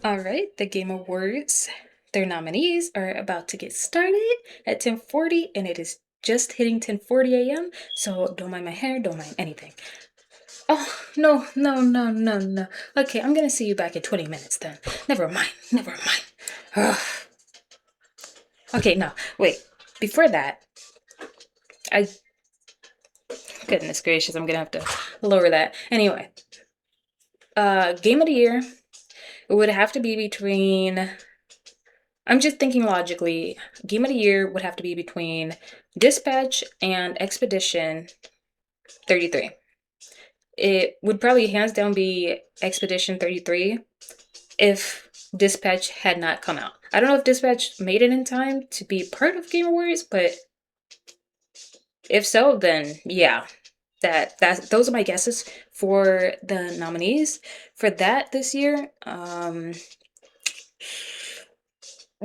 All right, the Game Awards, their nominees are about to get started at 10:40, and it is just hitting 10:40 a.m. So don't mind my hair, don't mind anything. Oh, no, no, no, no, no. Okay, I'm gonna see you back in 20 minutes then. Never mind, never mind. Ugh. Okay, no, wait. Before that, I, goodness gracious, I'm gonna have to lower that. Anyway, game of the year, it would have to be between, I'm just thinking logically, game of the year would have to be between Dispatch and Expedition 33. It would probably hands down be Expedition 33 if Dispatch had not come out. I don't know if Dispatch made it in time to be part of Game Awards, but if so, then yeah, that those are my guesses for the nominees for that this year.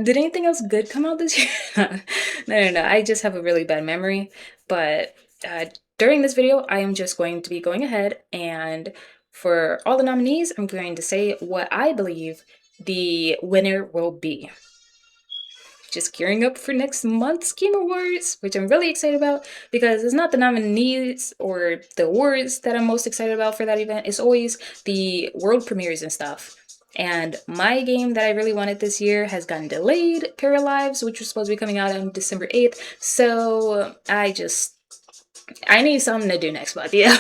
Did anything else good come out this year? No. I just have a really bad memory. But during this video, I am just going to be going ahead and for all the nominees, I'm going to say what I believe the winner will be. Just gearing up for next month's Game Awards, which I'm really excited about because it's not the nominees or the awards that I'm most excited about for that event. It's always the world premieres and stuff. And my game that I really wanted this year has gotten delayed, Paralives, which was supposed to be coming out on December 8th. So I need something to do next month, yeah.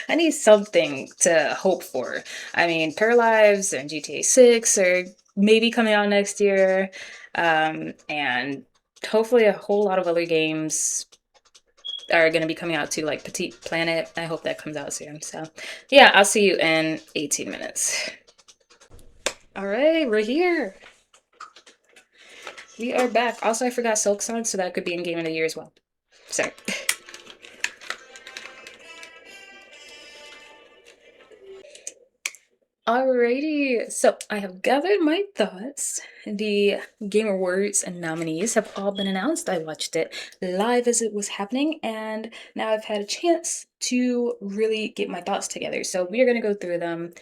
I need something to hope for. I mean, Paralives and GTA 6 are maybe coming out next year. And hopefully a whole lot of other games are going to be coming out too, like Petite Planet. I hope that comes out soon. So, yeah, I'll see you in 18 minutes. All right, we're here. We are back. Also, I forgot Silk Song, so that could be in Game of the Year as well. Sorry. Alrighty, so I have gathered my thoughts. The Game Awards and nominees have all been announced. I watched it live as it was happening, and now I've had a chance to really get my thoughts together. So we are going to go through them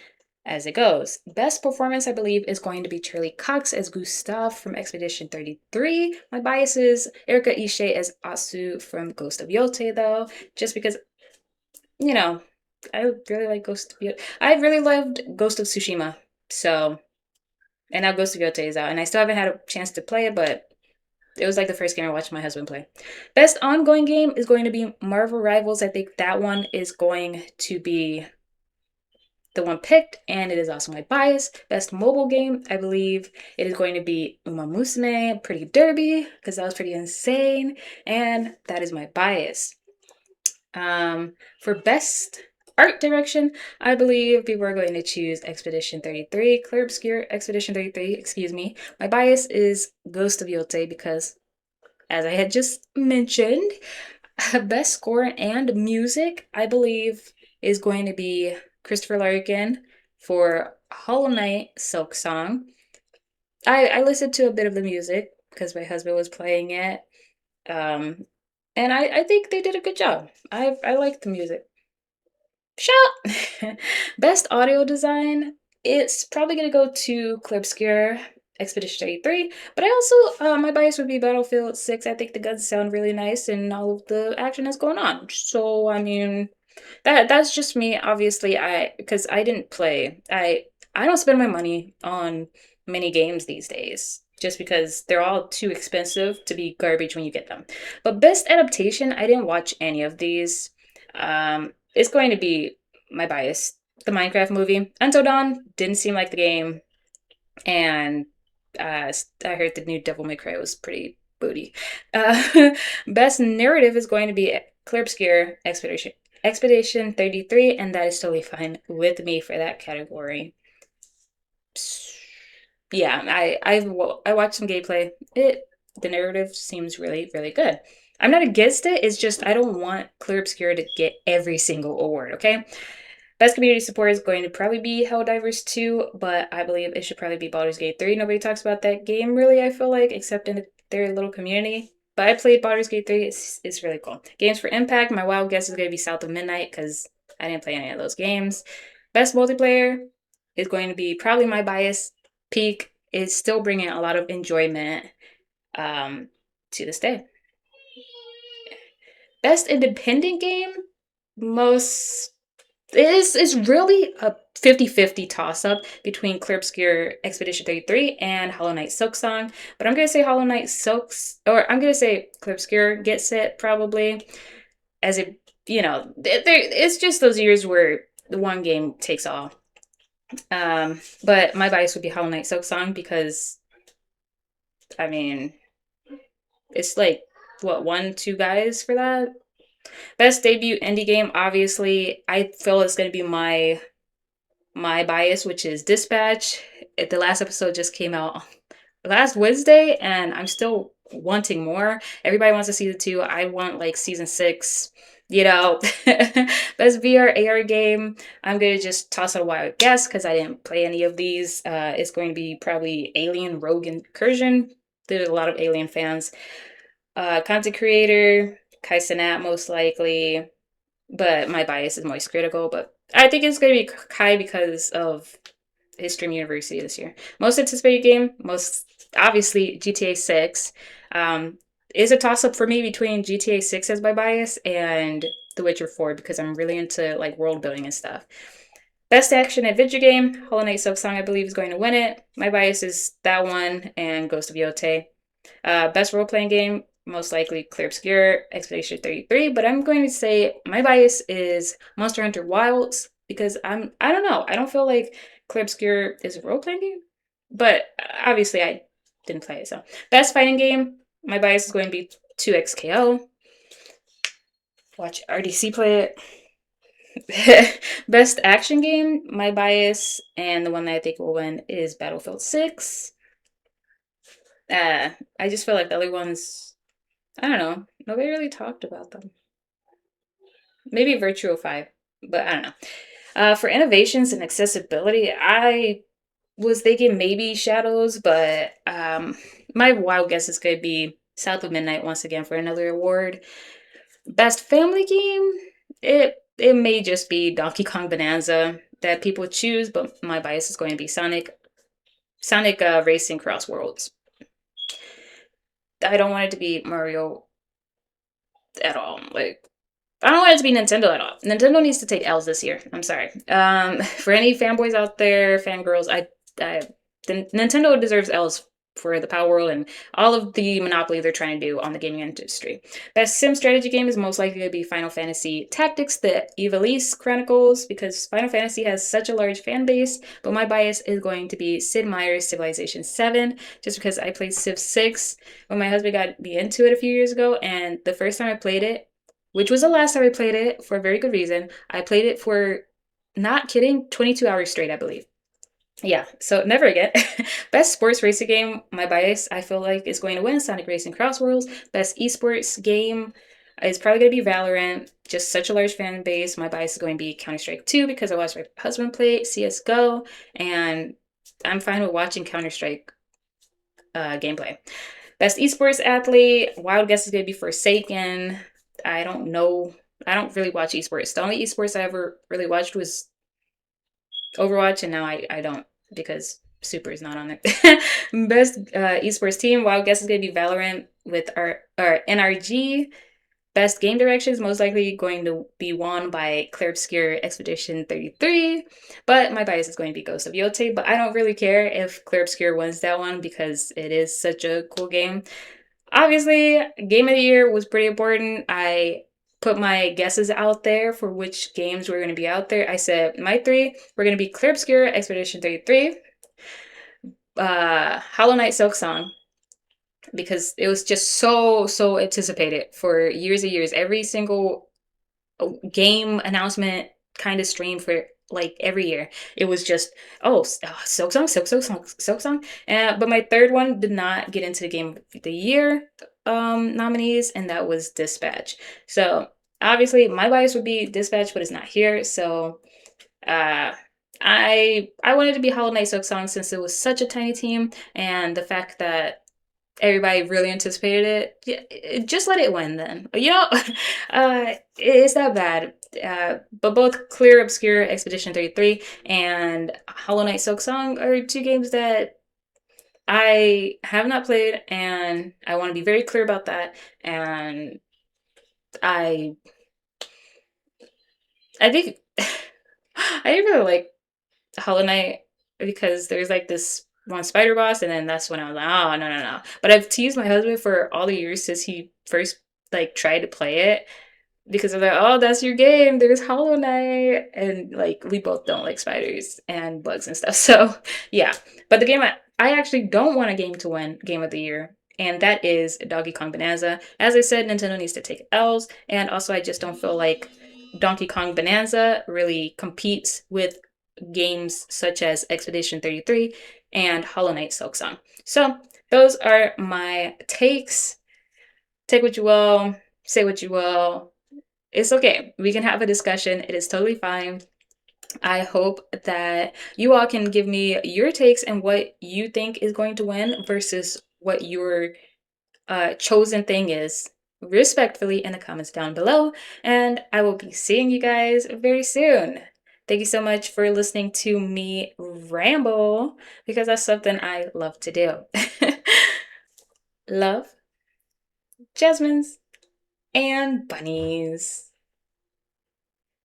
as it goes. Best performance, I believe, is going to be Charlie Cox as Gustav from Expedition 33. My bias is Erika Ishii as Asu from Ghost of Yote, though, just because, you know, I really like Ghost of Yote. I really loved Ghost of Tsushima. So, and now Ghost of Yote is out, and I still haven't had a chance to play it, but it was like the first game I watched my husband play. Best ongoing game is going to be Marvel Rivals. I think that one is going to be the one picked, and it is also my bias. Best mobile game, I believe it is going to be Uma Musume Pretty Derby, because that was pretty insane, and that is my bias. For best art direction, I believe people are going to choose Expedition 33, Clear Obscure Expedition 33, excuse me. My bias is Ghost of Yote because, as I had just mentioned, best score and music, I believe, is going to be Christopher Larkin for Hollow Knight Silk Song. I listened to a bit of the music because my husband was playing it. Um, and I think they did a good job. I like the music. Shut. Best audio design. It's probably gonna go to Clear Obscure Expedition 33, but I also my bias would be Battlefield 6. I think the guns sound really nice and all of the action that's going on. So I mean, that's just me. Obviously, because I didn't play. I don't spend my money on many games these days just because they're all too expensive to be garbage when you get them. But best adaptation, I didn't watch any of these. It's going to be my bias. The Minecraft movie. Until Dawn didn't seem like the game, and I heard the new Devil May Cry was pretty booty. Best narrative is going to be Clear Obscure Expedition 33, and that is totally fine with me for that category. Yeah, I watched some gameplay. The narrative seems really good. I'm not against it. It's just I don't want Clear Obscure to get every single award. Okay. Best community support is going to probably be Helldivers 2, but I believe it should probably be Baldur's Gate 3. Nobody talks about that game really, I feel like, except in their little community. But I played Baldur's Gate 3. It's really cool. Games for Impact, my wild guess is going to be South of Midnight because I didn't play any of those games. Best multiplayer, is going to be probably my bias. Peak is still bringing a lot of enjoyment um, to this day. Best independent game, most is really a 50-50 toss-up between Clear Obscure Expedition 33 and Hollow Knight Silksong. But I'm gonna say Hollow Knight Silks, or I'm gonna say Clear Obscure gets it probably, as it, it's just those years where the one game takes all. But my bias would be Hollow Knight Silksong because, I mean, it's like, what, one, two guys for that? Best debut indie game, obviously, I feel it's going to be my bias, which is Dispatch. The last episode just came out last Wednesday, and I'm still wanting more. Everybody wants a season 2. I want like season 6. Best VR AR game. I'm gonna just toss out a wild guess because I didn't play any of these. It's going to be probably Alien Rogue Incursion. There's a lot of Alien fans. Content creator, Kai Cenat most likely, but my bias is Moist Critical. But I think it's going to be Kai because of his Stream University this year. Most anticipated game, most obviously GTA 6. Is a toss up for me between GTA 6 as my bias and The Witcher 4 because I'm really into like world building and stuff. Best action adventure game, Hollow Knight Silksong, I believe, is going to win it. My bias is that one and Ghost of Yotei. Best role playing game, most likely Clear Obscure Expedition 33, but I'm going to say my bias is Monster Hunter Wilds because I don't know, I don't feel like Clear Obscure is a role playing game, but obviously I didn't play it. So best fighting game, my bias is going to be 2XKO. Watch RDC play it. Best action game, my bias and the one that I think will win is Battlefield 6. I just feel like the other ones, I don't know, nobody really talked about them. Maybe Virtual 5, but I don't know. For innovations and accessibility, I was thinking maybe Shadows, but my wild guess is going to be South of Midnight once again for another award. Best family game, it may just be Donkey Kong Bonanza that people choose, but my bias is going to be Sonic Racing Cross Worlds. I don't want it to be Mario at all. Like, I don't want it to be Nintendo at all. Nintendo needs to take L's this year. I'm sorry. For any fanboys out there, fangirls, Nintendo deserves L's for the Power World and all of the monopoly they're trying to do on the gaming industry. Best sim strategy game is most likely to be Final Fantasy Tactics, the Ivalice Chronicles, because Final Fantasy has such a large fan base, but my bias is going to be Sid Meier's Civilization 7, just because I played Civ 6 when my husband got me into it a few years ago, and the first time I played it, which was the last time I played it for a very good reason, I played it for, not kidding, 22 hours straight, I believe. Yeah, so never again. Best sports racing game, my bias, I feel like, is going to win Sonic Racing Cross Worlds. Best esports game is probably going to be Valorant. Just such a large fan base. My bias is going to be Counter-Strike 2 because I watched my husband play CSGO, and I'm fine with watching Counter-Strike gameplay. Best esports athlete, wild guess is going to be Forsaken. I don't know. I don't really watch esports. The only esports I ever really watched was Overwatch, and now I don't because Super is not on there. Best esports team, wild guess is going to be Valorant with our NRG. Best game direction is most likely going to be won by Clear Obscure Expedition 33, but my bias is going to be Ghost of Yotei, but I don't really care if Clear Obscure wins that one because it is such a cool game. Obviously, Game of the Year was pretty important. I put my guesses out there for which games were going to be out there. I said my 3 were going to be Clear Obscure Expedition 33, Hollow Knight Silksong, because it was just so anticipated for years and years. Every single game announcement kind of stream for like every year. It was just, Silksong, Silksong. But my third one did not get into the Game of the Year nominees, and that was Dispatch. So obviously my bias would be Dispatch, but it's not here. So I wanted to be Hollow Knight Silksong since it was such a tiny team, and the fact that everybody really anticipated it, just let it win then. It's that bad. But both Clear Obscure Expedition 33 and Hollow Knight Silk Song are two games that I have not played, and I want to be very clear about that. And I I think I didn't really like Hollow Knight because there's like this one spider boss, and then that's when I was like, oh no no no. But I've teased my husband for all the years since he first like tried to play it, because of like, oh, that's your game. There's Hollow Knight, and like we both don't like spiders and bugs and stuff. So yeah, but the game I actually don't want a game to win Game of the Year, and that is Donkey Kong Bonanza. As I said, Nintendo needs to take L's, and also I just don't feel like Donkey Kong Bonanza really competes with games such as Expedition 33 and Hollow Knight Silk Song. So those are my takes. Take what you will, say what you will. It's okay. We can have a discussion. It is totally fine. I hope that you all can give me your takes and what you think is going to win versus what your chosen thing is, respectfully, in the comments down below. And I will be seeing you guys very soon. Thank you so much for listening to me ramble, because that's something I love to do. Love, Jasmines, and Bunnies.